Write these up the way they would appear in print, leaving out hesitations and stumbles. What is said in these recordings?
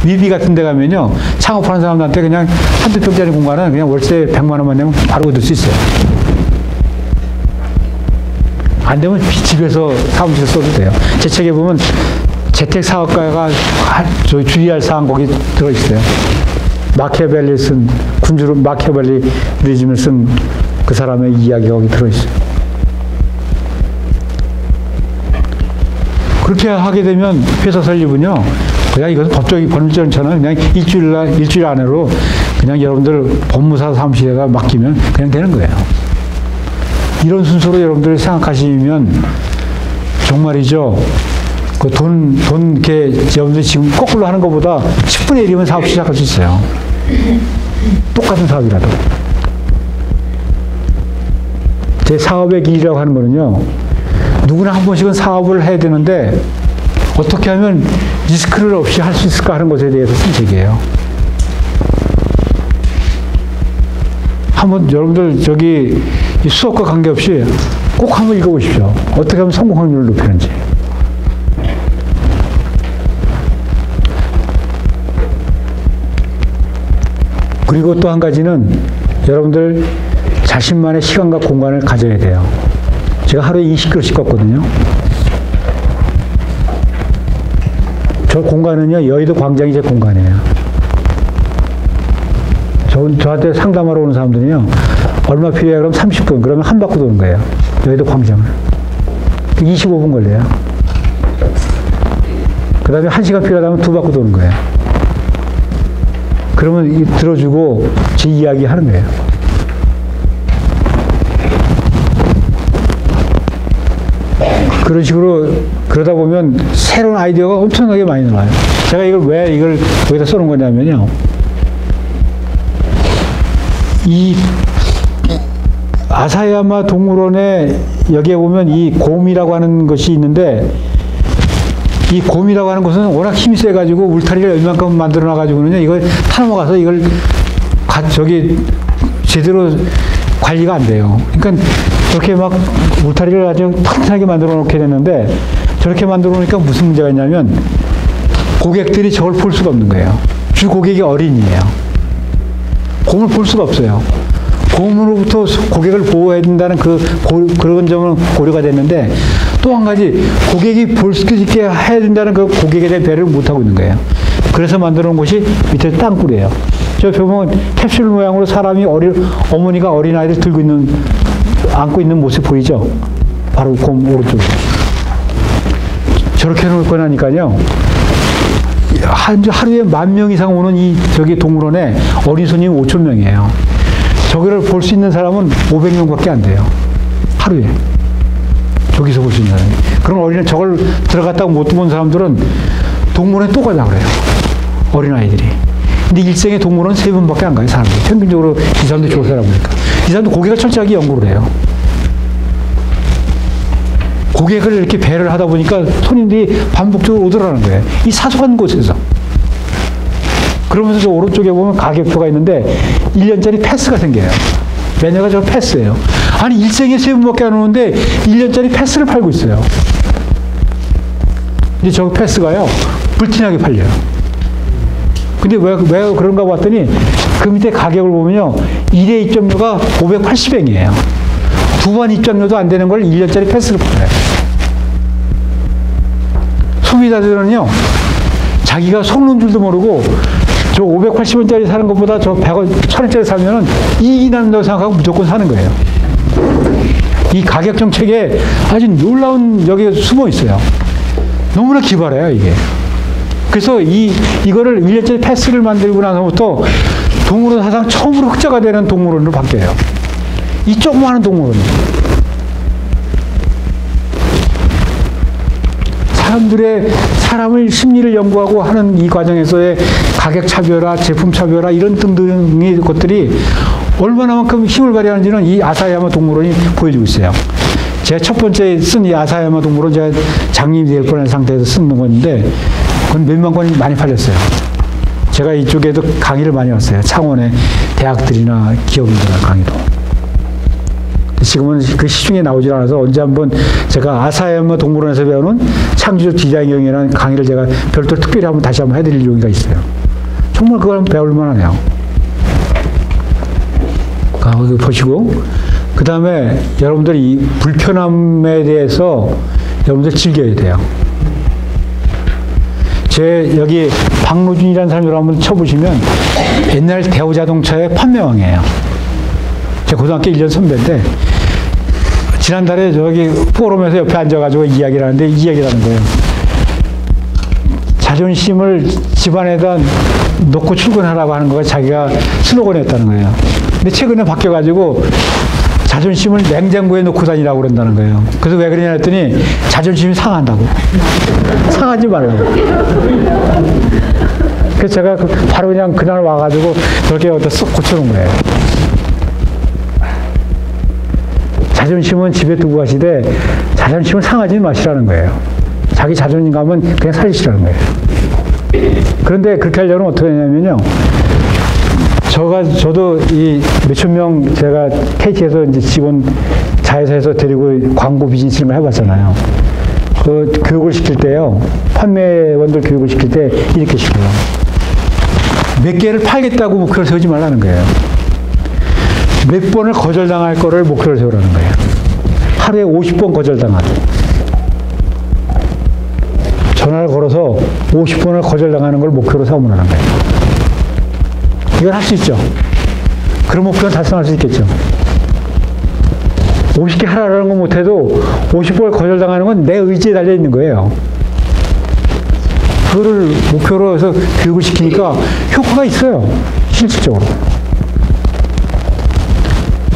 위비 같은 데 가면요. 창업하는 사람들한테 그냥 한두 평짜리 공간은 그냥 월세 100만 원만 내면 바로 얻을 수 있어요. 안 되면 집에서 사무실 써도 돼요. 제 책에 보면 재택사업가가 주의할 사항 거기 들어있어요. 마키아벨리 쓴, 군주로 마키아벨리즘을 쓴 그 사람의 이야기가 거기 들어있어요. 그렇게 하게 되면 회사 설립은요, 그냥 이것은 법적인 법률적으로는 그냥 일주일 안으로 그냥 여러분들 법무사 사무실에다 맡기면 그냥 되는 거예요. 이런 순서로 여러분들이 생각하시면 정말이죠. 그 이렇게 여러분들이 지금 거꾸로 하는 것보다 10분의 1이면 사업 시작할 수 있어요. 똑같은 사업이라도. 제 사업의 길이라고 하는 거는요, 누구나 한 번씩은 사업을 해야 되는데 어떻게 하면 리스크를 없이 할 수 있을까 하는 것에 대해서 쓴 책이에요. 한번 여러분들 저기 이 수업과 관계없이 꼭 한번 읽어보십시오. 어떻게 하면 성공 확률을 높이는지. 그리고 또 한 가지는 여러분들 자신만의 시간과 공간을 가져야 돼요. 제가 하루에 20kg씩 걷거든요. 저 공간은요, 여의도 광장이 제 공간이에요. 저한테 상담하러 오는 사람들은요, 얼마 필요해? 그럼 30분. 그러면 한 바퀴 도는 거예요. 여의도 광장을. 25분 걸려요. 그 다음에 1시간 필요하다면 2바퀴 도는 거예요. 그러면 들어주고 제 이야기 하는 거예요. 그런 식으로 그러다 보면 새로운 아이디어가 엄청나게 많이 나와요. 제가 왜 이걸 여기다 써놓은 거냐면요. 이 아사야마 동물원에 여기에 보면 이 곰이라고 하는 것이 있는데, 이 곰이라고 하는 것은 워낙 힘이 세가지고 울타리를 얼만큼 만들어놔가지고는요, 이걸 타넘어가서 이걸 제대로 관리가 안 돼요. 그러니까 저렇게 막 울타리를 아주 튼튼하게 만들어 놓게 됐는데, 저렇게 만들어 놓으니까 무슨 문제가 있냐면 고객들이 저걸 볼 수가 없는 거예요. 주 고객이 어린이에요. 곰을 볼 수가 없어요. 곰으로부터 고객을 보호해야 된다는 그런 점은 고려가 됐는데, 또 한 가지 고객이 볼 수 있게 해야 된다는 그 고객에 대한 배려를 못하고 있는 거예요. 그래서 만들어 놓은 곳이 밑에 땅굴이에요. 저 보면 캡슐 모양으로 사람이 어머니가 어린아이를 안고 있는 모습 보이죠? 바로 곰 오른쪽. 저렇게 해놓고 나니까요, 하루에 10,000명 이상 오는 저기 동물원에 어린 손님 5,000명이에요. 저기를 볼 수 있는 사람은 500명밖에 안 돼요. 하루에. 저기서 볼 수 있는 사람이. 그럼 어린애 저걸 들어갔다고 못 본 사람들은 동물원에 또 가려고 그래요. 어린아이들이. 근데 일생에 동물원은 3번밖에 안 가요, 사람들이. 평균적으로 이 사람들 좋은 사람 보니까. 이 사람도 고객을 철저하게 연구를 해요. 고객을 이렇게 배려를 하다 보니까 손님들이 반복적으로 오더라는 거예요. 이 사소한 곳에서. 그러면서 저 오른쪽에 보면 가격표가 있는데 1년짜리 패스가 생겨요. 매니아가 저 패스예요. 아니 일생에 3번밖에 안 오는데 1년짜리 패스를 팔고 있어요. 근데 저 패스가요, 불티나게 팔려요. 근데 왜 그런가 봤더니 그 밑에 가격을 보면요, 1회 입장료가 580엔이에요. 2번 입장료도 안 되는 걸 1년짜리 패스를 팔아요. 소비자들은요, 자기가 속는 줄도 모르고 저 580원짜리 사는 것보다 저 100원, 1000원짜리 사면은 이익이 난다고 생각하고 무조건 사는 거예요. 이 가격 정책에 아주 놀라운 여기에 숨어 있어요. 너무나 기발해요, 이게. 그래서 이거를 1년짜리 패스를 만들고 나서부터 동물원 사상 처음으로 흑자가 되는 동물원으로 바뀌어요. 이 조그마한 동물원. 사람의 심리를 연구하고 하는 이 과정에서의 가격 차별화, 제품 차별화, 이런 등등의 것들이 얼마나만큼 힘을 발휘하는지는 이 아사야마 동물원이 보여주고 있어요. 제가 첫 번째 쓴 이 아사야마 동물원, 제가 장님이 될 뻔한 상태에서 쓰는 건데, 그건 몇만 권이 많이 팔렸어요. 제가 이쪽에도 강의를 많이 왔어요. 창원의 대학들이나 기업인들 강의도. 지금은 그 시중에 나오질 않아서 언제 한번 제가 아사야마 동물원에서 배우는 창조적 디자인형이라는 강의를 제가 별도로 특별히 한번 다시 한번 해드릴 용의가 있어요. 정말 그걸 한번 배울 만하네요. 거기 보시고, 그 다음에 여러분들 이 불편함에 대해서 여러분들 즐겨야 돼요. 여기 박노준이라는 사람을 한번 쳐보시면 옛날 대우자동차의 판매왕이에요. 제 고등학교 1년 선배인데, 지난달에 저기 포럼에서 옆에 앉아가지고 이야기를 하는데 이 이야기를 하는 거예요. 자존심을 집안에다 놓고 출근하라고 하는 거가 자기가 슬로건이었다는 거예요. 근데 최근에 바뀌어가지고 자존심을 냉장고에 놓고 다니라고 그런다는 거예요. 그래서 왜 그러냐 했더니 자존심이 상한다고. 상하지 말라고. 그래서 제가 바로 그냥 그날 와가지고 저렇게 어디다 쏙 고쳐놓은 거예요. 자존심은 집에 두고 가시되 자존심을 상하지 마시라는 거예요. 자기 자존감은 그냥 살리시라는 거예요. 그런데 그렇게 하려면 어떻게 하냐면요. 저도 이 몇천 명 제가 KT에서 이제 직원 자회사에서 데리고 광고 비즈니스를 해봤잖아요. 그 교육을 시킬 때요. 판매원들 교육을 시킬 때 이렇게 시켜요. 몇 개를 팔겠다고 목표를 세우지 말라는 거예요. 몇 번을 거절당할 거를 목표를 세우라는 거예요. 하루에 50번 거절당하고. 전화를 걸어서 50번을 거절당하는 걸 목표로 삼으라는 거예요. 이걸 할 수 있죠. 그런 목표는 달성할 수 있겠죠. 50개 하라는 건 못해도 50번을 거절당하는 건 내 의지에 달려 있는 거예요. 그거를 목표로 해서 교육을 시키니까 효과가 있어요. 실질적으로.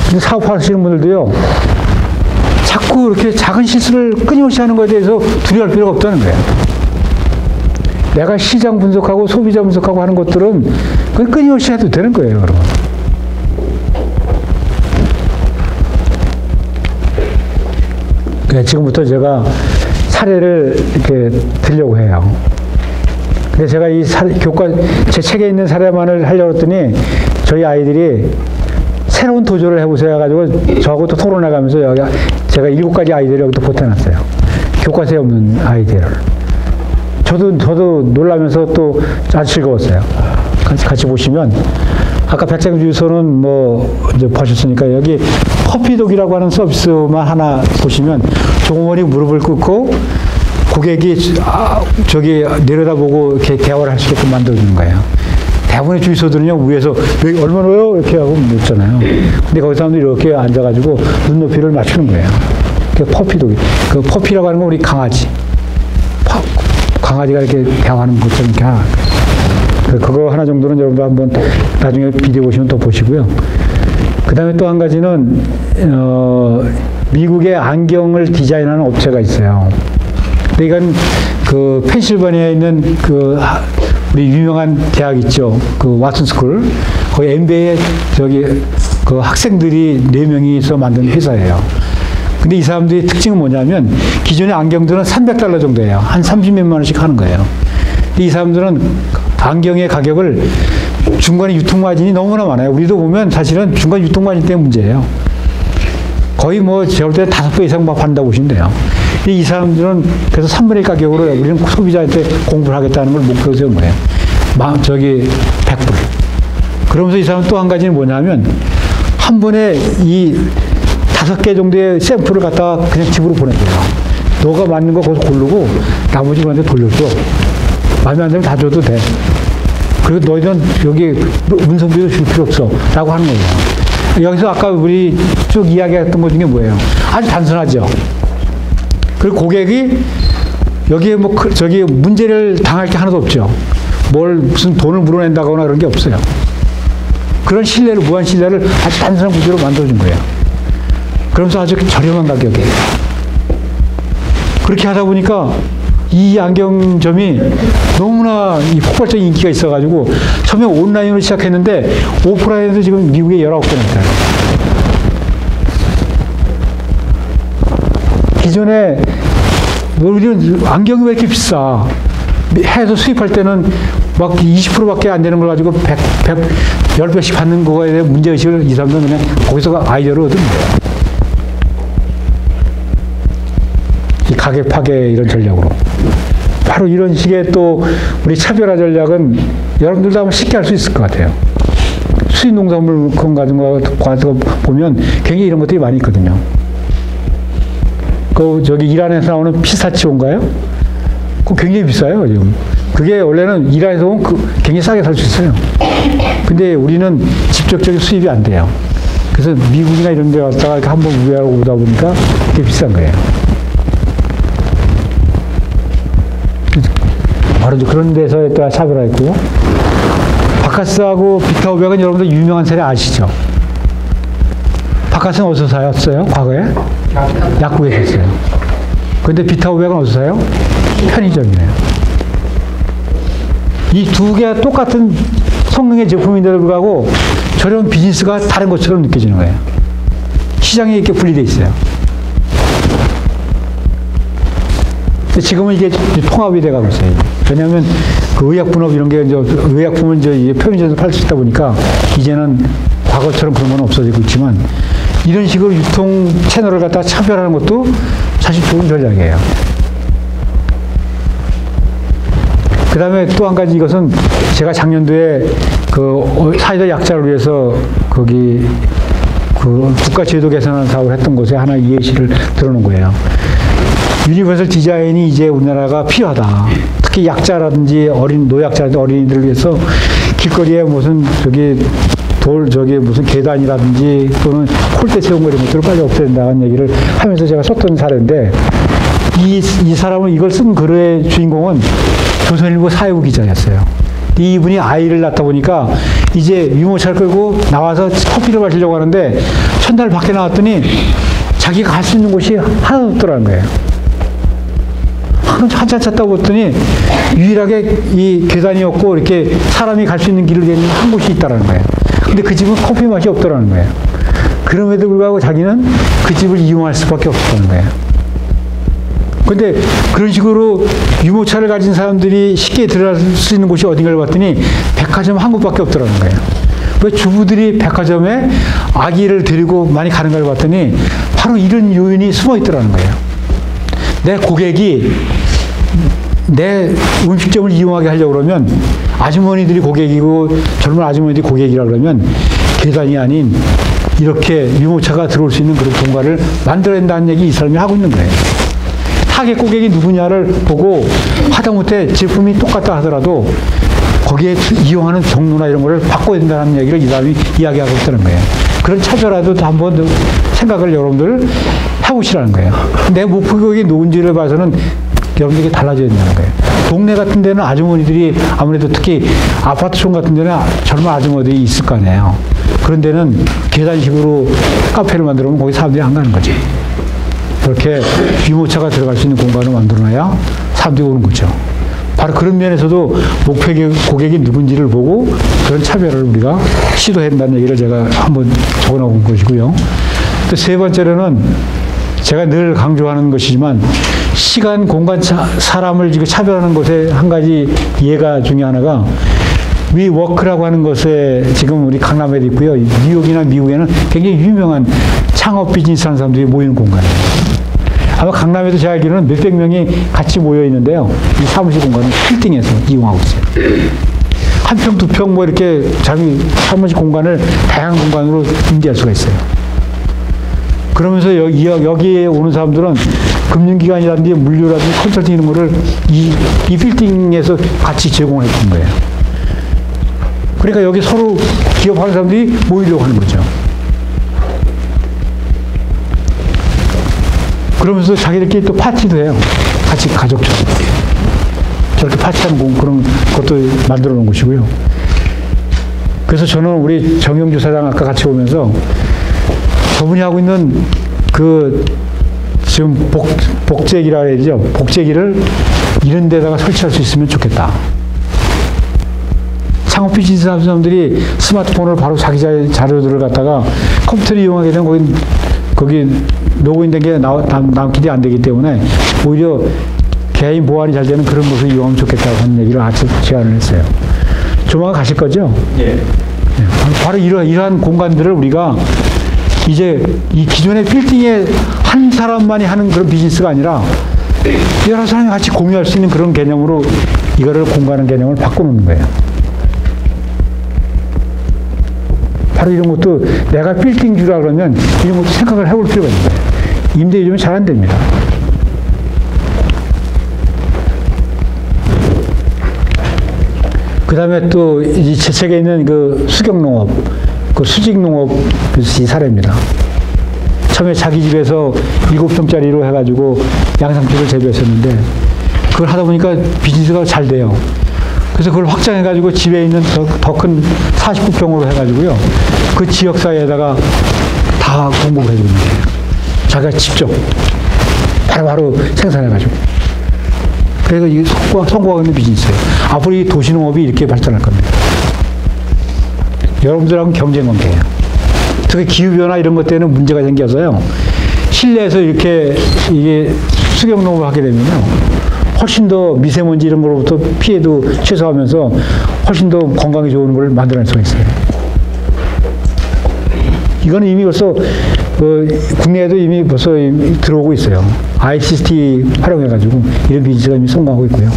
근데 사업하시는 분들도요, 자꾸 이렇게 작은 실수를 끊임없이 하는 것에 대해서 두려워할 필요가 없다는 거예요. 내가 시장 분석하고 소비자 분석하고 하는 것들은 그냥 끊임없이 해도 되는 거예요, 그러면. 지금부터 제가 사례를 이렇게 들려고 해요. 근데 제가 이 제 책에 있는 사례만을 하려고 했더니 저희 아이들이 새로운 도전을 해보세요 해가지고 저하고 또 토론해가면서 여기 제가 7가지 아이디어를 여기도 보태놨어요. 교과서에 없는 아이디어를. 저도 놀라면서 또 아주 즐거웠어요. 같이 보시면 아까 백장 주유소는 뭐 이제 보셨으니까 여기 커피독이라고 하는 서비스만 하나 보시면 종업원이 무릎을 꿇고 고객이 저기 내려다보고 이렇게 대화를 할 수 있게끔 만들어주는 거예요. 대부분의 주유소들은요, 위에서 여기 얼마나요? 이렇게 하고 묻잖아요. 근데 거기 사람들이 이렇게 앉아가지고 눈높이를 맞추는 거예요. 그 퍼피독이. 그 퍼피라고 하는 건 우리 강아지. 강아지가 이렇게 대화하는 것처럼 이렇게 하는 거예요. 그거 하나 정도는 여러분도 한번 나중에 비디오 보시면 또 보시고요. 그 다음에 또 한 가지는, 미국의 안경을 디자인하는 업체가 있어요. 근데 이건 그 펜실바니아에 있는 그 우리 유명한 대학 있죠. 그 왓슨 스쿨. 거기 MBA에 저기 그 학생들이 4명이서 만든 회사예요. 근데 이 사람들의 특징은 뭐냐면 기존의 안경들은 $300 정도예요. 한 30몇만 원씩 하는 거예요. 이 사람들은 안경의 가격을 중간에 유통마진이 너무나 많아요. 우리도 보면 사실은 중간 유통마진 때문에 문제예요. 거의 뭐 제가 볼 때 5배 이상 막 판다고 보시면 돼요. 이 사람들은 그래서 3분의 1 가격으로 우리는 소비자한테 공부를 하겠다는 걸 목표로 세운 거예요. 100불. 그러면서 이 사람은 또 한 가지는 뭐냐면 한 번에 이 5개 정도의 샘플을 갖다가 그냥 집으로 보내줘요. 너가 맞는 거 거기서 고르고 나머지 그한테 돌려줘. 마음에 안 들면 다 줘도 돼. 그리고 너희는 여기 운송비도 줄 필요 없어. 라고 하는 거예요. 여기서 아까 우리 쭉 이야기했던 것 중에 뭐예요? 아주 단순하죠. 그리고 고객이 여기에 뭐 저기 문제를 당할 게 하나도 없죠. 무슨 돈을 물어낸다거나 그런 게 없어요. 그런 신뢰를, 무한 신뢰를 아주 단순한 구조로 만들어준 거예요. 그러면서 아주 저렴한 가격이에요. 그렇게 하다 보니까 이 안경점이 너무나 이 폭발적인 인기가 있어가지고 처음에 온라인으로 시작했는데 오프라인에서 지금 미국에 19개나 있어요. 기존에 우리는 안경이 왜 이렇게 비싸? 해외에서 수입할 때는 막 20%밖에 안 되는 걸 가지고 10배씩 받는 거에 대한 문제의식을 이 사람들은 그냥 거기서 아이디어를 얻은 거예요. 가격 파괴 이런 전략으로. 바로 이런 식의 또 우리 차별화 전략은 여러분들도 아마 쉽게 할 수 있을 것 같아요. 수입 농산물 그런 가지고 보면 굉장히 이런 것들이 많이 있거든요. 그 저기 이란에서 나오는 피스타치오인가요? 그거 굉장히 비싸요 지금. 그게 원래는 이란에서 오면 굉장히 싸게 살 수 있어요. 근데 우리는 직접적인 수입이 안 돼요. 그래서 미국이나 이런 데 갔다가 이렇게 한번 우회하고 오다 보니까 그게 비싼 거예요. 바로 그런 데서 또 차별화했고, 바카스하고 비타500은 여러분들 유명한 사례 아시죠? 바카스는 어디서 사였어요? 과거에? 약국에서 샀어요. 근데 비타500은 어디서 사요? 편의점이에요. 이 두 개가 똑같은 성능의 제품인데도 불구하고 저런 비즈니스가 다른 것처럼 느껴지는 거예요. 시장이 이렇게 분리되어 있어요. 지금은 이게 통합이 돼가고 있어요. 왜냐하면 그 의약분업 이런 게 이제 의약품은 이제 편의점에서 팔 수 있다 보니까 이제는 과거처럼 그런 건 없어지고 있지만 이런 식으로 유통 채널을 갖다가 차별하는 것도 사실 좋은 전략이에요. 그 다음에 또 한 가지 이것은 제가 작년도에 그 사회적 약자를 위해서 거기 그 국가 제도 개선하는 사업을 했던 곳에 하나 예시를 들어놓은 거예요. 유니버설 디자인이 이제 우리나라가 필요하다. 특히 약자라든지 노약자라든지 어린이들을 위해서 길거리에 무슨 무슨 계단이라든지 또는 콜대 세운 거 이런 것들을 빨리 없애야 된다는 얘기를 하면서 제가 썼던 사례인데 이 사람은 이걸 쓴 글의 주인공은 조선일보 사회부 기자였어요. 이분이 아이를 낳다 보니까 이제 유모차를 끌고 나와서 커피를 마시려고 하는데 첫날 밖에 나왔더니 자기가 갈 수 있는 곳이 하나도 없더라는 거예요. 한참 찾다 봤더니 유일하게 이 계단이었고 이렇게 사람이 갈 수 있는 길을 내는 한 곳이 있다라는 거예요. 근데 그 집은 커피 맛이 없더라는 거예요. 그럼에도 불구하고 자기는 그 집을 이용할 수밖에 없었다는 거예요. 근데 그런 식으로 유모차를 가진 사람들이 쉽게 들어갈 수 있는 곳이 어딘가를 봤더니 백화점 한 곳밖에 없더라는 거예요. 왜 주부들이 백화점에 아기를 데리고 많이 가는 걸 봤더니 바로 이런 요인이 숨어 있더라는 거예요. 내 고객이 내 음식점을 이용하게 하려고 그러면 아주머니들이 고객이고 젊은 아주머니들이 고객이라 그러면 계단이 아닌 이렇게 유모차가 들어올 수 있는 그런 공간을 만들어야 된다는 얘기 이 사람이 하고 있는 거예요. 타겟 고객이 누구냐를 보고 하다못해 제품이 똑같다 하더라도 거기에 이용하는 경로나 이런 거를 바꿔야 된다는 얘기를 이 사람이 이야기하고 있다는 거예요. 그런 차별화도 한번 생각을 여러분들 해보시라는 거예요. 내 목표국이 누군지를 봐서는 여러분들에게 달라져야 된다는 거예요. 동네 같은 데는 아주머니들이 아무래도 특히 아파트촌 같은 데는 젊은 아주머니들이 있을 거 아니에요. 그런 데는 계단식으로 카페를 만들어 놓으면 거기 사람들이 안 가는 거지. 그렇게 유모차가 들어갈 수 있는 공간을 만들어놔야 사람들이 오는 거죠. 바로 그런 면에서도 목표 고객이 누군지를 보고 그런 차별을 우리가 시도해야 된다는 얘기를 제가 한번 적어놓은 것이고요. 또 세 번째로는 제가 늘 강조하는 것이지만 시간, 공간, 사람을 지금 차별하는 것에 한 가지 예가 중에 하나가 위워크라고 하는 것에 지금 우리 강남에도 있고요. 뉴욕이나 미국에는 굉장히 유명한 창업 비즈니스 하는 사람들이 모이는 공간이에요. 아마 강남에도 제가 알기로는 몇백 명이 같이 모여 있는데요. 이 사무실 공간을 빌딩에서 이용하고 있어요. 한 평, 두 평 뭐 이렇게 자기 사무실 공간을 다양한 공간으로 임대할 수가 있어요. 그러면서 여기에 오는 사람들은 금융기관이라든지 물류라든지 컨설팅 이런 거를 이 빌딩에서 같이 제공을 해준 거예요. 그러니까 여기 서로 기업하는 사람들이 모이려고 하는 거죠. 그러면서 자기들끼리 또 파티도 해요. 같이 가족처럼. 저렇게 파티하는 그런 것도 만들어 놓은 것이고요. 그래서 저는 우리 정영주 사장 아까 같이 오면서 저분이 하고 있는 그 지금 복제기라 해야 되죠. 복제기를 이런 데다가 설치할 수 있으면 좋겠다. 창업 비즈니스 하는 사람들이 스마트폰을 바로 자기 자료들을 갖다가 컴퓨터를 이용하게 되면 거기 로그인된 게 남기도 안 되기 때문에 오히려 개인 보안이 잘 되는 그런 것을 이용하면 좋겠다고 하는 얘기를 같이 제안을 했어요. 조만간 가실 거죠? 예. 바로 이러한 공간들을 우리가 이제 이 기존의 빌딩에 한 사람만이 하는 그런 비즈니스가 아니라 여러 사람이 같이 공유할 수 있는 그런 개념으로 이거를 공부하는 개념을 바꿔놓는 거예요. 바로 이런 것도 내가 빌딩 주라 그러면 이런 것도 생각을 해볼 필요가 있는 거예요. 임대 요즘은 잘 안 됩니다. 그 다음에 또 제 책에 있는 그 수경농업, 그 수직농업 이 사례입니다. 처음에 자기 집에서 7평짜리로 해가지고 양상추를 재배했었는데 그걸 하다 보니까 비즈니스가 잘 돼요. 그래서 그걸 확장해가지고 집에 있는 더 큰 49평으로 해가지고요. 그 지역사회에다가 다 공급을 해주는 거예요. 자기가 직접 바로 생산해가지고. 그래서 이게 성공하고 있는 비즈니스예요. 앞으로 이 도시농업이 이렇게 발전할 겁니다. 여러분들하고는 경쟁 관계예요. 특히 기후변화 이런 것 때문에 문제가 생겨서요. 실내에서 이렇게 이게 수경농업을 하게 되면요. 훨씬 더 미세먼지 이런 거로부터 피해도 최소화하면서 훨씬 더 건강에 좋은 걸 만들어낼 수가 있어요. 이거는 이미 벌써 국내에도 이미 벌써 들어오고 있어요. ICT 활용해가지고 이런 비즈니스가 이미 성공하고 있고요.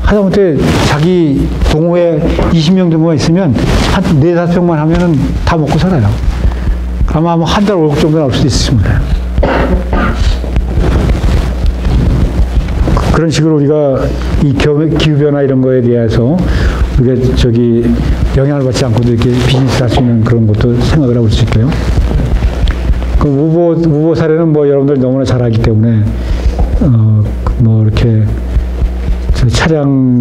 하다못해 자기 동호회 20명 정도만 있으면 한 4, 5평만 하면은 다 먹고 살아요. 아마 한 달 월급 정도 나올 수도 있습니다. 그런 식으로 우리가 이 기후변화 이런 거에 대해서 우리가 영향을 받지 않고도 이렇게 비즈니스 할 수 있는 그런 것도 생각을 해볼 수 있고요. 그 우보 사례는 뭐 여러분들 너무나 잘 알기 때문에, 뭐 이렇게 차량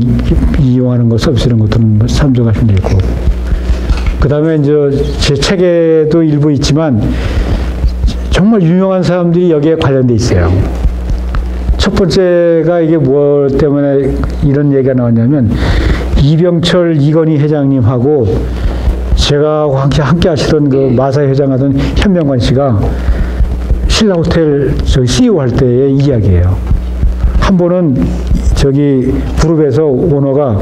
이용하는 거 서비스 이런 것들은 참조하시면 되겠고. 그 다음에 이제 제 책에도 일부 있지만 정말 유명한 사람들이 여기에 관련돼 있어요. 첫 번째가 이게 뭐 때문에 이런 얘기가 나왔냐면 이병철 이건희 회장님하고 제가 함께 하시던 그 마사 회장하던 현명관 씨가 신라호텔 CEO 할 때의 이야기예요. 한 번은 그룹에서 오너가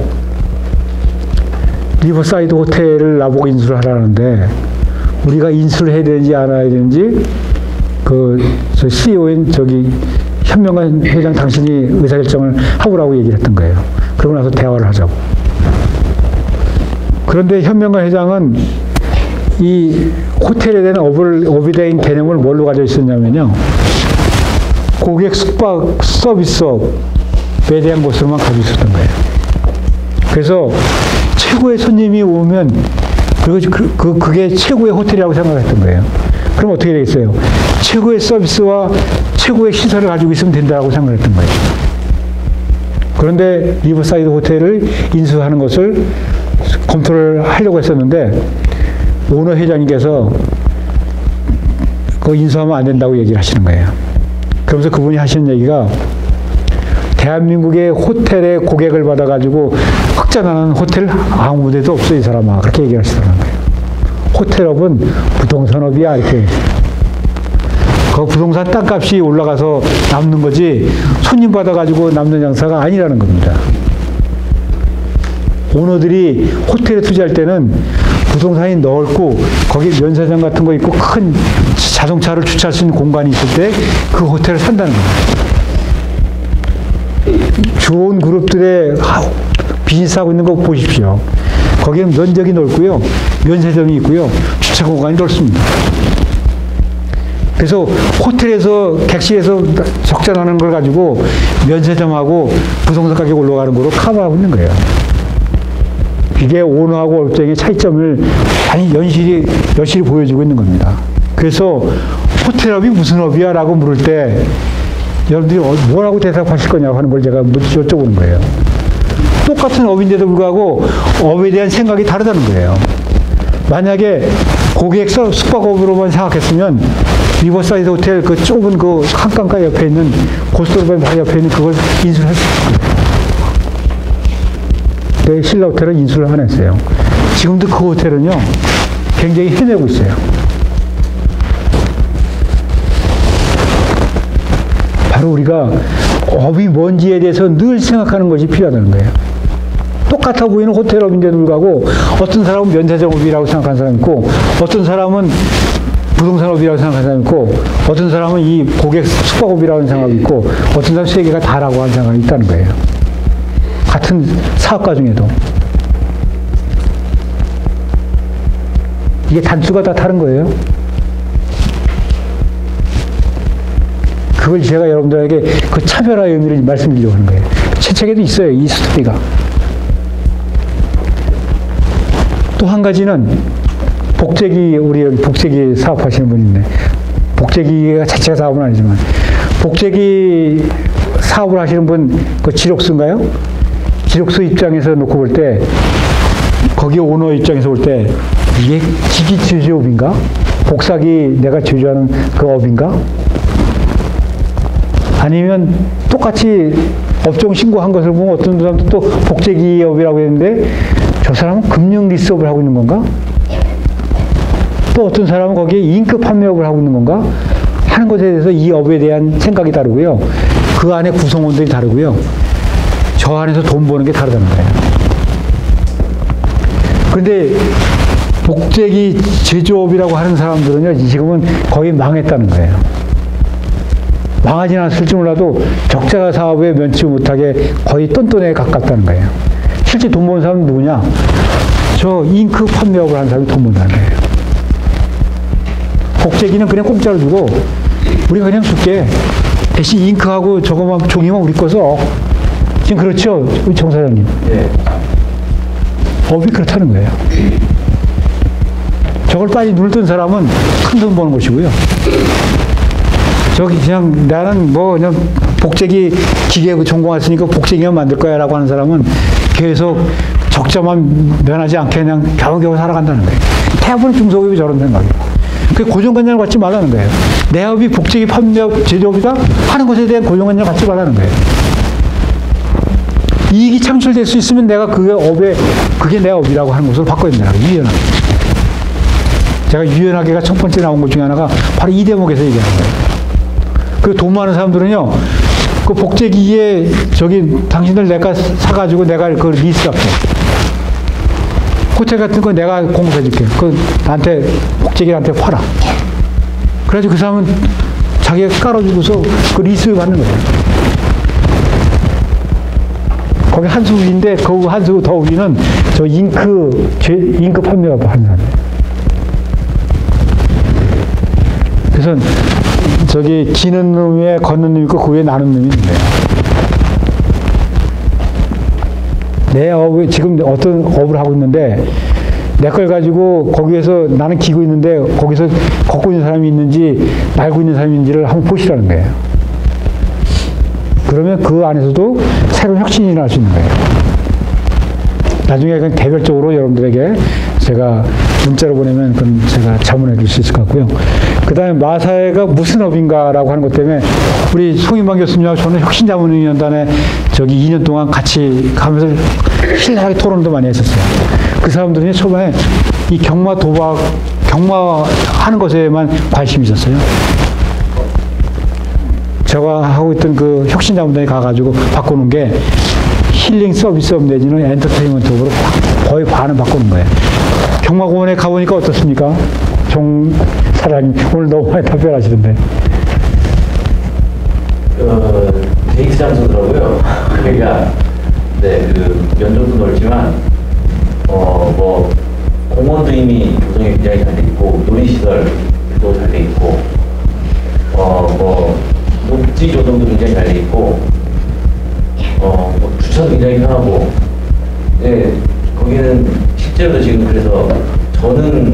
리버사이드 호텔을 나보고 인수를 하라는데 우리가 인수를 해야 되는지 안 해야 되는지 CEO인 현명한 회장 당신이 의사결정을 하고라고 얘기를 했던 거예요. 그러고 나서 대화를 하자고. 그런데 현명한 회장은 이 호텔에 대한 업에 대한 개념을 뭘로 가지고 있었냐면요. 고객 숙박 서비스업에 대한 것으로만 가지고 있었던 거예요. 그래서 최고의 손님이 오면 그게 최고의 호텔이라고 생각했던 거예요. 그럼 어떻게 되겠어요? 최고의 서비스와 최고의 시설을 가지고 있으면 된다고 생각했던 거예요. 그런데 리버사이드 호텔을 인수하는 것을 검토를 하려고 했었는데 오너 회장님께서 그거 인수하면 안 된다고 얘기를 하시는 거예요. 그러면서 그분이 하시는 얘기가 대한민국의 호텔에 고객을 받아가지고 흑자나는 호텔 아무 데도 없어 이 사람아. 그렇게 얘기를 하시더라는 거예요. 호텔업은 부동산업이야 이렇게. 그 부동산 땅값이 올라가서 남는 거지 손님 받아가지고 남는 장사가 아니라는 겁니다. 오너들이 호텔에 투자할 때는 부동산이 넓고 거기 면세점 같은 거 있고 큰 자동차를 주차할 수 있는 공간이 있을 때 그 호텔을 산다는 겁니다. 좋은 그룹들의 비즈니스하고 있는 거 보십시오. 거기는 면적이 넓고요. 면세점이 있고요. 주차 공간이 넓습니다. 그래서 호텔에서 객실에서 적자 나는 걸 가지고 면세점하고 부동산 가격이 올라가는 거로 커버하고 있는 거예요. 이게 오너하고 업종의 차이점을 많이 여실히 보여주고 있는 겁니다. 그래서 호텔업이 무슨 업이야? 라고 물을 때 여러분들이 뭐라고 대답하실 거냐고 하는 걸 제가 여쭤보는 거예요. 똑같은 업인데도 불구하고 업에 대한 생각이 다르다는 거예요. 만약에 고객 숙박업으로만 생각했으면 리버사이드 호텔 그 좁은 그 한강가 옆에 있는 고스톱 바로 옆에 있는 그걸 인수를 했을 거예요. 근데 신라 호텔은 인수를 안 했어요. 지금도 그 호텔은요 굉장히 헤매고 있어요. 바로 우리가 업이 뭔지에 대해서 늘 생각하는 것이 필요하다는 거예요. 똑같아 보이는 호텔업인데도 불구하고 어떤 사람은 면세점업이라고 생각하는 사람이 있고 어떤 사람은 부동산업이라고 생각하는 사람이 있고, 어떤 사람은 이 고객 숙박업이라는 생각이 있고, 어떤 사람은 세 개가 다라고 하는 생각이 있다는 거예요. 같은 사업가 중에도. 이게 단수가 다 다른 거예요. 그걸 제가 여러분들에게 그 차별화의 의미를 말씀드리려고 하는 거예요. 제 책에도 있어요, 이 스토리가. 또 한 가지는 복제기, 우리 여기 복제기 사업하시는 분이 있네. 복제기가 자체가 사업은 아니지만, 복제기 사업을 하시는 분, 그 지록수인가요? 지록수 입장에서 놓고 볼 때, 거기 오너 입장에서 볼 때, 이게 기기 제조업인가? 복사기 내가 제조하는 그 업인가? 아니면 똑같이 업종 신고한 것을 보면 어떤 사람도 또 복제기업이라고 했는데, 저 사람은 금융 리스업을 하고 있는 건가? 또 어떤 사람은 거기에 잉크 판매업을 하고 있는 건가? 하는 것에 대해서 이 업에 대한 생각이 다르고요. 그 안에 구성원들이 다르고요. 저 안에서 돈 버는 게 다르다는 거예요. 그런데 복제기 제조업이라고 하는 사람들은요, 지금은 거의 망했다는 거예요. 망하진 않았을지 몰라도 적자 사업에 면치 못하게 거의 똔똔에 가깝다는 거예요. 실제 돈 버는 사람은 누구냐? 저 잉크 판매업을 하는 사람이 돈 번다는 거예요. 복제기는 그냥 공짜로 주고, 우리가 그냥 줄게. 대신 잉크하고 저거만, 종이만 우리 거 써. 지금 그렇죠? 우리 정 사장님. 네. 업이 그렇다는 거예요. 저걸 빨리 눈을 뜬 사람은 큰 돈 버는 것이고요. 저기 그냥 나는 뭐 그냥 복제기 기계 전공했으니까 복제기만 만들 거야 라고 하는 사람은 계속 적자만 면하지 않게 그냥 겨우겨우 살아간다는 거예요. 대부분 중소기업이 저런 생각이에요. 그 고정관념을 갖지 말라는 거예요. 내 업이 복제기 판매업 제조업이다 하는 것에 대한 고정관념을 갖지 말라는 거예요. 이익이 창출될 수 있으면 내가 그게 업에, 그게 내 업이라고 하는 것으로 바꿔야 된다고, 유연하게. 제가 유연하게가 첫 번째 나온 것 중에 하나가 바로 이 대목에서 얘기하는 거예요. 그 돈 많은 사람들은요, 그 복제기에 저기 당신들 내가 사가지고 내가 그걸 리스할게. 호텔 같은 거 내가 공급해줄게. 그 나한테 복제기한테 팔아. 그래가지고 그 사람은 자기가 깔아주고서 그 리스 받는 거예요. 거기 한 수 위인데 그 한 수 더 위는 저 잉크 판매업 하는 사람이에요. 그래서 저기 기는 놈에 걷는 놈이 있고 그 위에 나는 놈이 있네요. 내 업을 지금 어떤 업을 하고 있는데 내 걸 가지고 거기에서 나는 기고 있는데 거기서 걷고 있는 사람이 있는지 날고 있는 사람이 있는지를 한번 보시라는 거예요. 그러면 그 안에서도 새로운 혁신이 일어날 수 있는 거예요. 나중에 그냥 개별적으로 여러분들에게 제가 문자로 보내면 그건 제가 자문해 줄 수 있을 것 같고요. 그 다음에 마사회가 무슨 업인가라고 하는 것 때문에 우리 송인방 교수님하고 저는 혁신자문위원단에 저기 2년 동안 같이 가면서 신랄하게 토론도 많이 했었어요. 그 사람들은 초반에 이 경마하는 것에만 관심이 있었어요. 제가 하고 있던 그 혁신자문단에 가가지고 바꾸는 게 힐링 서비스업 내지는 엔터테인먼트업으로 거의 반은 바꾸는 거예요. 경마공원에 가보니까 어떻습니까? 정 사장님 오늘 너무 많이 답변하시던데. 데이트 장소더라고요. 그러니까 네, 그 면적도 넓지만 뭐 공원도 이미 조성이 굉장히 잘 돼 있고 놀이시설도 잘 돼 있고 뭐 녹지 조성도 굉장히 잘 돼 있고 뭐 주차도 굉장히 편하고 네, 거기는 실제로 지금 그래서 저는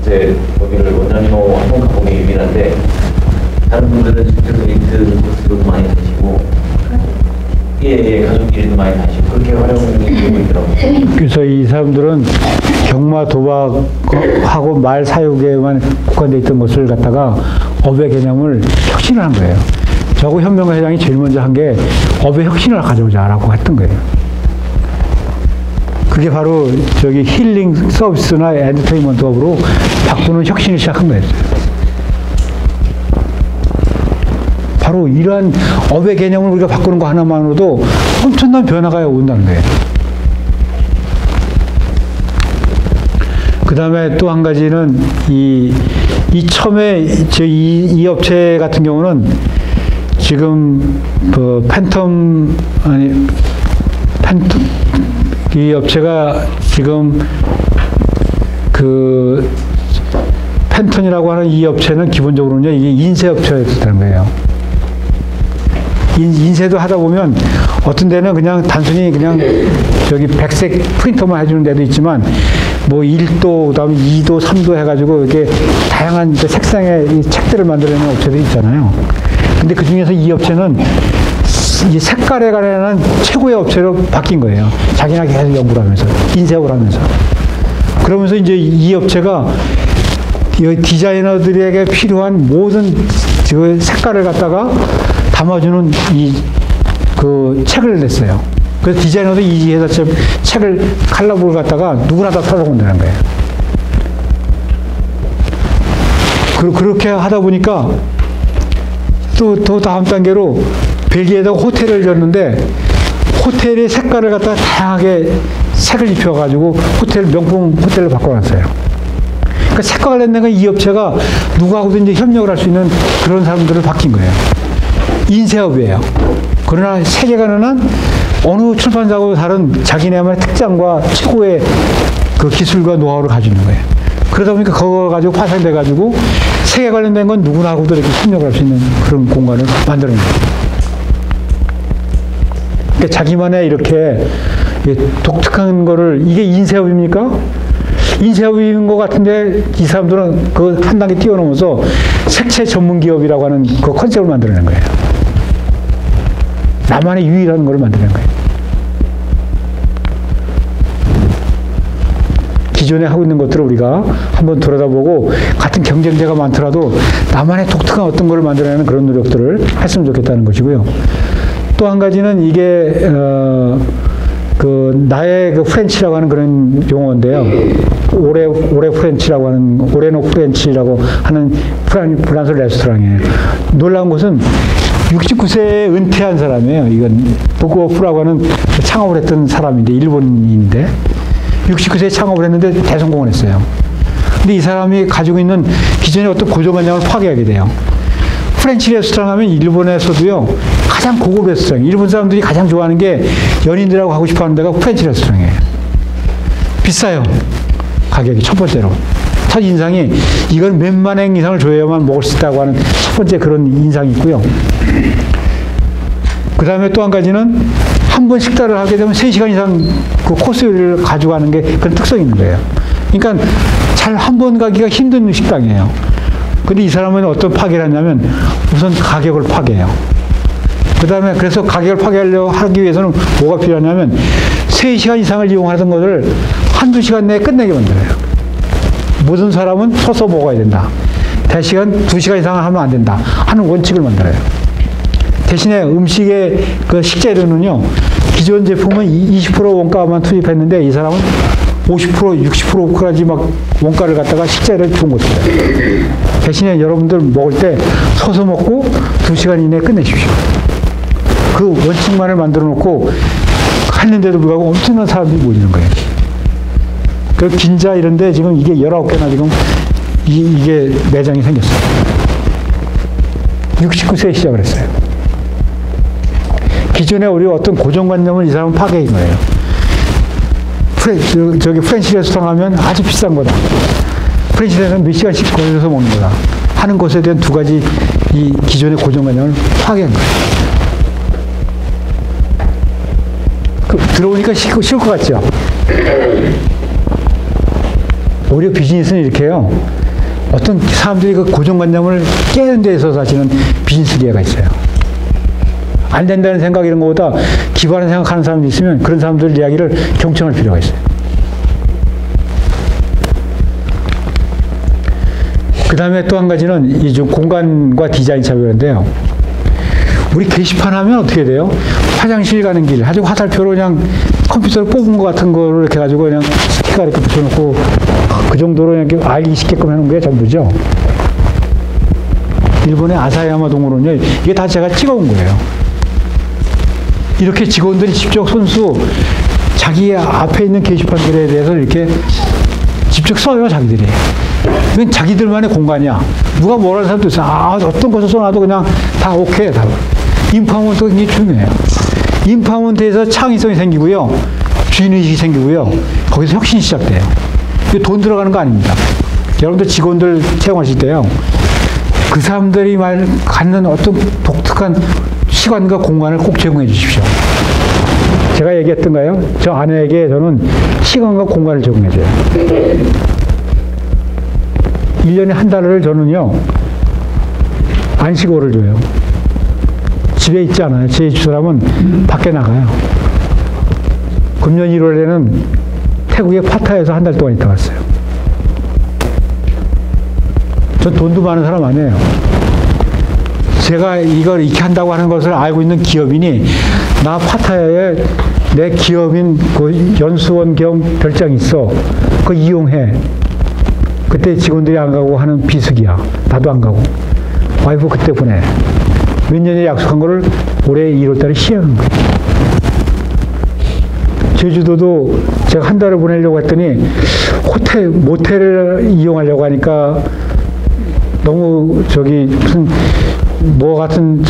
이제 거기를 원장님하고 한번 가본 게 유일한데 다른 분들은 실제로 데이트 코스로도 많이 다니시고 예, 가족끼리도 많이 다니시고 그렇게 활용이 되고 있더라고요. 그래서 이 사람들은 경마 도박하고 말 사육에만 국한되어 있던 것을 갖다가 업의 개념을 혁신을 한 거예요. 저하고 현명가 회장이 제일 먼저 한 게 업의 혁신을 가져오자라고 했던 거예요. 그게 바로 저기 힐링 서비스나 엔터테인먼트업으로 바꾸는 혁신을 시작한 거예요. 바로 이러한 업의 개념을 우리가 바꾸는 거 하나만으로도 엄청난 변화가 온다는 거예요. 그 다음에 또 한 가지는 이 처음에 이 업체 같은 경우는 지금 그 이 업체가 지금 그 펜톤이라고 하는 이 업체는 기본적으로는요, 이게 인쇄 업체였다는 거예요. 인쇄도 하다 보면 어떤 데는 그냥 단순히 그냥 저기 백색 프린터만 해주는 데도 있지만 뭐 1도, 그다음에 2도, 3도 해가지고 이렇게 다양한 색상의 이 책들을 만들어내는 업체들이 있잖아요. 근데 그 중에서 이 업체는 이 색깔에 관한 최고의 업체로 바뀐 거예요. 자기나 계속 연구를 하면서, 인쇄업을 하면서. 그러면서 이제 이 업체가 이 디자이너들에게 필요한 모든 그 색깔을 갖다가 담아주는 그 책을 냈어요. 그래서 디자이너도 이 회사 책을 칼럼을 갖다가 누구나 다 찾아본다는 거예요. 그렇게 하다 보니까 또 다음 단계로 벨기에에다가 호텔을 졌는데 호텔의 색깔을 갖다가 다양하게 색을 입혀가지고 명품 호텔을 바꿔놨어요. 그러니까 색과 관련된 건 이 업체가 누구하고도 이제 협력을 할 수 있는 그런 사람들을 바뀐 거예요. 인쇄업이에요. 그러나 세계관은 어느 출판사하고 다른 자기네만의 특장과 최고의 그 기술과 노하우를 가지고 있는 거예요. 그러다 보니까 그거 가지고 파생돼가지고 세계 관련된 건 누구나하고도 이렇게 협력을 할 수 있는 그런 공간을 만들어낸 거예요. 그러니까 자기만의 이렇게 독특한 거를, 이게 인쇄업입니까? 인쇄업인 것 같은데 이 사람들은 그 한 단계 뛰어넘어서 색채 전문 기업이라고 하는 그 컨셉을 만들어낸 거예요. 나만의 유일한 걸 만드는 거예요. 기존에 하고 있는 것들을 우리가 한번 돌아다보고 같은 경쟁자가 많더라도 나만의 독특한 어떤 걸 만들어내는 그런 노력들을 했으면 좋겠다는 것이고요. 또 한 가지는 이게 그 나의 그 프렌치라고 하는 그런 용어인데요. 오레 프렌치라고 하는, 오레노 프렌치라고 하는 프랑스 레스토랑이에요. 놀라운 것은 69세에 은퇴한 사람이에요. 이건 부고프라고 하는 창업을 했던 사람인데, 일본인인데 69세에 창업을 했는데 대성공을 했어요. 근데 이 사람이 가지고 있는 기존의 어떤 고정관념을 파괴하게 돼요. 프렌치 레스토랑 하면 일본에서도요, 가장 고급 레스토랑, 일본 사람들이 가장 좋아하는 게 연인들하고 가고 싶어 하는 데가 프렌치 레스토랑이에요. 비싸요. 가격이 첫 번째로. 첫 인상이 이건 몇만 엔 이상을 줘야만 먹을 수 있다고 하는 첫 번째 그런 인상이 있고요. 그 다음에 또 한 가지는 한 번 식사를 하게 되면 3시간 이상 그 코스 요리를 가져가는 게 그런 특성이 있는 거예요. 그러니까 잘 한 번 가기가 힘든 식당이에요. 근데 이 사람은 어떤 파괴를 하냐면 우선 가격을 파괴해요. 그 다음에 그래서 가격을 파괴하려고 하기 위해서는 뭐가 필요하냐면 3시간 이상을 이용하던 것을 한두 시간 내에 끝내게 만들어요. 모든 사람은 서서 먹어야 된다. 대시간 2시간 이상 하면 안 된다 하는 원칙을 만들어요. 대신에 음식의 그 식재료는요, 기존 제품은 20% 원가만 투입했는데 이 사람은 50%, 60%까지 막 원가를 갖다가 식재료를 준 것이에요. 대신에 여러분들 먹을 때 서서 먹고 2시간 이내에 끝내십시오. 그 원칙만을 만들어 놓고 했는데도 불구하고 엄청난 사람들이 모이는 거예요. 그 긴자 이런데 지금 이게 19개나 지금 이게 매장이 생겼어요. 69세에 시작을 했어요. 기존에 우리 어떤 고정관념을 이 사람은 파괴한 거예요. 저기 프렌치 레스토랑 하면 아주 비싼 거다. 프렌치 레스토랑 몇 시간씩 걸려서 먹는 거다 하는 것에 대한 두 가지 이 기존의 고정관념을 파괴한 거예요. 들어오니까 쉬울 것 같죠? 오히려 비즈니스는 이렇게 해요. 어떤 사람들이 그 고정관념을 깨는 데 있어서 사실은 비즈니스 기회가 있어요. 안 된다는 생각 이런 것보다 기발한 생각하는 사람이 있으면 그런 사람들 이야기를 경청할 필요가 있어요. 그 다음에 또 한 가지는 이 좀 공간과 디자인 차별인데요. 우리 게시판 하면 어떻게 돼요? 화장실 가는 길, 아주 화살표로 그냥 컴퓨터로 뽑은 것 같은 거를 이렇게 가지고 그냥 스티커 이렇게 붙여놓고 그 정도로 이렇게 알기 쉽게끔 해놓은 게 전부죠. 일본의 아사야마 동물원은요, 이게 다 제가 찍어온 거예요. 이렇게 직원들이 직접 손수 자기 앞에 있는 게시판들에 대해서 이렇게 직접 써요, 자기들이. 이건 자기들만의 공간이야. 누가 뭐라는 사람도 있어. 어떤 것을 써놔도 그냥 다 오케이. 다. 인파먼트가 굉장히 중요해요. 인파먼트에서 창의성이 생기고요. 주인의식이 생기고요. 거기서 혁신이 시작돼요. 이게 돈 들어가는 거 아닙니다. 여러분들 직원들 채용하실 때요. 그 사람들이 갖는 어떤 독특한 시간과 공간을 꼭 제공해 주십시오. 제가 얘기했던가요? 저 아내에게 저는 시간과 공간을 제공해 줘요. 1년에 한 달을 저는요, 안식월을 줘요. 집에 있지 않아요. 제 집사람은 밖에 나가요. 금년 1월에는 태국의 파타야에서 한 달 동안 있다 왔어요. 전 돈도 많은 사람 아니에요. 제가 이걸 이렇게 한다고 하는 것을 알고 있는 기업인이 나 파타야에 내 기업인 그 연수원 겸 별장이 있어. 그거 이용해. 그때 직원들이 안 가고 하는 비수기야. 나도 안 가고. 와이프 그때 보내. 몇 년에 약속한 거를 올해 1월 달에 시행한 거예요. 제주도도 제가 한 달을 보내려고 했더니 모텔을 이용하려고 하니까 너무 무슨 뭐 같은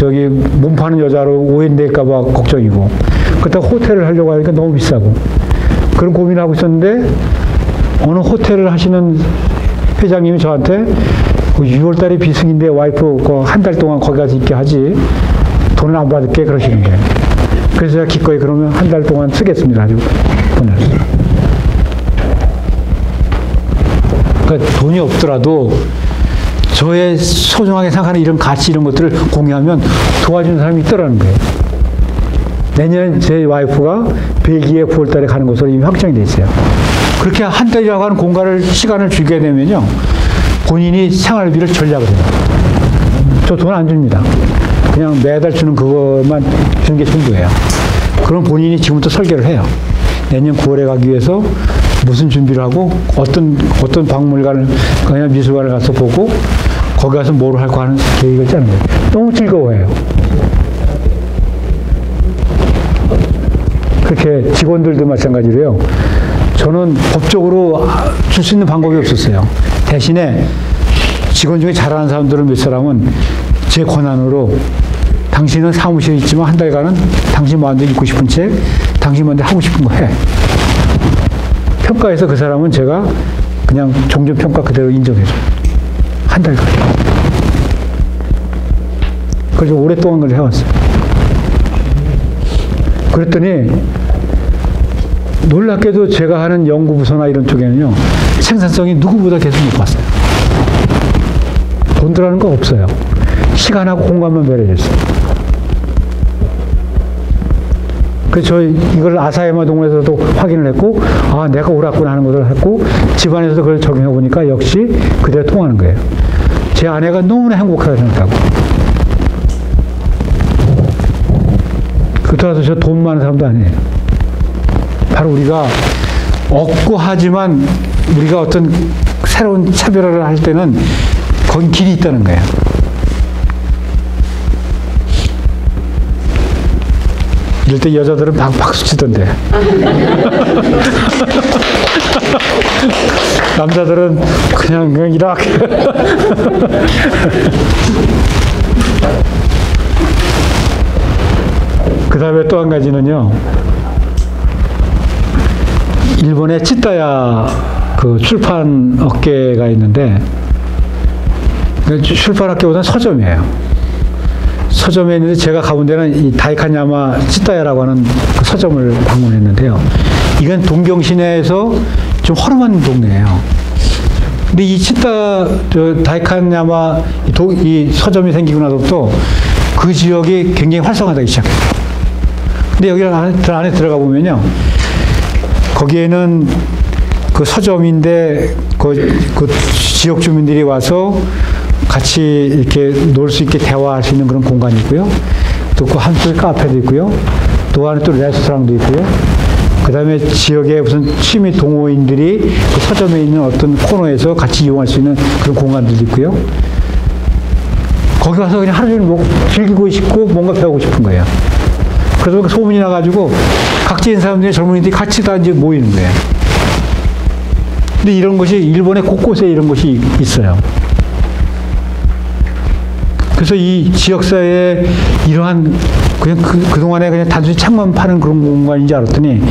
몸 파는 여자로 오해될까봐 걱정이고, 그렇다고 호텔을 하려고 하니까 너무 비싸고, 그런 고민을 하고 있었는데, 어느 호텔을 하시는 회장님이 저한테 6월 달에 비수기인데 와이프 한 달 동안 거기 가서 있게 하지, 돈을 안 받을게 그러시는 거예요. 그래서 제가 기꺼이 그러면 한 달 동안 쓰겠습니다. 아주 돈을. 그러니까 돈이 없더라도 저의 소중하게 생각하는 이런 가치 이런 것들을 공유하면 도와주는 사람이 있더라는 거예요. 내년 제 와이프가 벨기에 9월 달에 가는 것으로 이미 확정이 돼 있어요. 그렇게 한 달이라고 하는 시간을 주게 되면요, 본인이 생활비를 전략을 해요. 저 돈 안 줍니다. 그냥 매달 주는 그것만 주는 게 전부예요. 그럼 본인이 지금부터 설계를 해요. 내년 9월에 가기 위해서 무슨 준비를 하고 어떤 박물관을 그냥 미술관을 가서 보고 거기 가서 뭘 할까 하는 계획을 짜는 거예요. 너무 즐거워해요. 그렇게 직원들도 마찬가지로요. 저는 법적으로 줄 수 있는 방법이 없었어요. 대신에 직원 중에 잘하는 사람들은 몇 사람은 제 권한으로 당신은 사무실에 있지만 한 달간은 당신 마음대로 읽고 싶은 책, 당신 마음대로 하고 싶은 거 해. 평가해서 그 사람은 제가 그냥 종전평가 그대로 인정해줘요. 한 달간. 그래서 오랫동안 그걸 해왔어요. 그랬더니 놀랍게도 제가 하는 연구부서나 이런 쪽에는요, 생산성이 누구보다 계속 높았어요. 돈 들어가는 거 없어요. 시간하고 공간만 배려했어요. 그래서 저 이걸 아사야마 동문에서도 확인을 했고, 내가 옳았구나 하는 것을 했고, 집안에서도 그걸 적용해 보니까 역시 그대로 통하는 거예요. 제 아내가 너무나 행복하게 생각하고. 그렇다고 저 돈 많은 사람도 아니에요. 바로 우리가 없고 하지만 우리가 어떤 새로운 차별화를 할 때는 거기 길이 있다는 거예요. 이럴 때 여자들은 박수 치던데. 남자들은 그냥 이렇게. 그 다음에 또 한 가지는요, 일본의 찌따야 그 출판 업계가 있는데, 출판 업계보다는 서점이에요. 서점에 있는데 제가 가본 데는 이 다이칸야마 찌따야라고 하는 그 서점을 방문했는데요. 이건 동경 시내에서 좀 허름한 동네예요. 근데 이 다이칸야마 이 서점이 생기고 나서부터 그 지역이 굉장히 활성화되기 시작해요. 근데 여기 안에 들어가 보면요, 거기에는 그 서점인데 그 지역 주민들이 와서 같이 이렇게 놀 수 있게 대화할 수 있는 그런 공간이 있고요. 또 그 한쪽에 카페도 있고요. 또 안에 또 레스토랑도 있고요. 그 다음에 지역의 무슨 취미 동호인들이 그 서점에 있는 어떤 코너에서 같이 이용할 수 있는 그런 공간들도 있고요. 거기 가서 그냥 하루 종일 즐기고 싶고 뭔가 배우고 싶은 거예요. 그래서 소문이 나가지고 각지에 있는 사람들이 젊은이들이 같이 다 이제 모이는 거예요. 근데 이런 것이 일본의 곳곳에 이런 것이 있어요. 그래서 이 지역사회에 이러한 그냥 그동안에 그냥 단순히 책만 파는 그런 공간인지 알았더니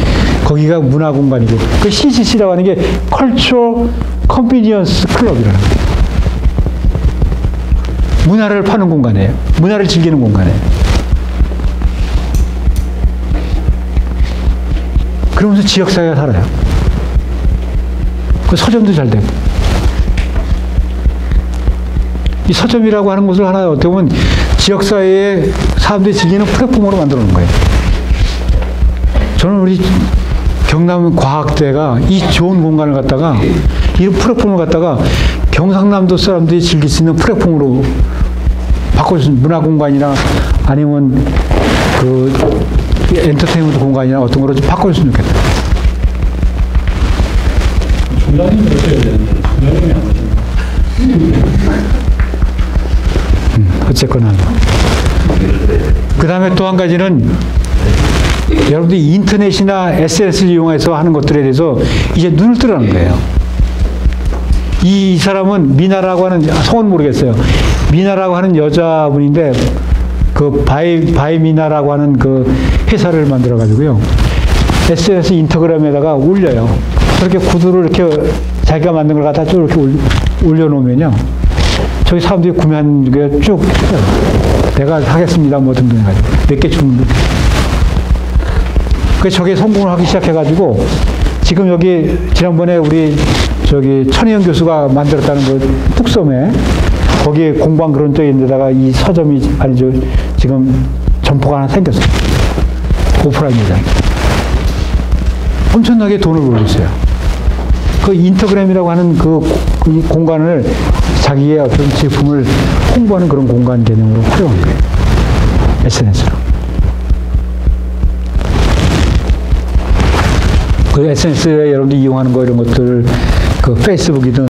거기가 문화 공간이고 그 CCC라고 하는 게 컬처 컨비니언스 클럽이라는 거예요. 문화를 파는 공간이에요. 문화를 즐기는 공간이에요. 그러면서 지역사회가 살아요. 그 서점도 잘 되고. 이 서점이라고 하는 것을 하나 어떻게 보면 지역사회에 사람들이 즐기는 플랫폼으로 만들어 놓은 거예요. 저는 우리 경남 과학대가 이 좋은 공간을 갖다가 이 플랫폼을 갖다가 경상남도 사람들이 즐길 수 있는 플랫폼으로 바꿔주는 문화 공간이나 아니면 그 엔터테인먼트 공간이나 어떤 거로 좀 바꿔줬으면 좋겠다. 중장님이 어떻게 해야 되는데 중장님이 안 하시는 어쨌거나. 그 다음에 또 한 가지는 여러분들이 인터넷이나 SNS를 이용해서 하는 것들에 대해서 이제 눈을 뜨라는 거예요. 이 사람은 미나라고 하는, 성은 모르겠어요. 미나라고 하는 여자분인데, 그 바이미나라고 하는 그 회사를 만들어가지고요. SNS 인터그램에다가 올려요. 그렇게 구두를 이렇게 자기가 만든 걸 갖다 쭉 이렇게 올려놓으면요. 저희 사람들이 구매한 게 쭉, 내가 하겠습니다. 뭐 등등 해가지고. 몇 개 주면. 그래서 저게 성공을 하기 시작해가지고, 지금 여기, 지난번에 우리, 저기, 천희영 교수가 만들었다는 그 뚝섬에, 거기에 공방 그런 쪽에 있는 데다가 이 서점이, 아니죠. 지금 점포가 하나 생겼어요. 오프라인 매장. 엄청나게 돈을 벌고 있어요. 그 인터그램이라고 하는 그 공간을 자기의 어떤 제품을 홍보하는 그런 공간 개념으로 활용한 거예요. SNS로. 그 SNS에 여러분들이 이용하는 거 이런 것들, 그 페이스북이든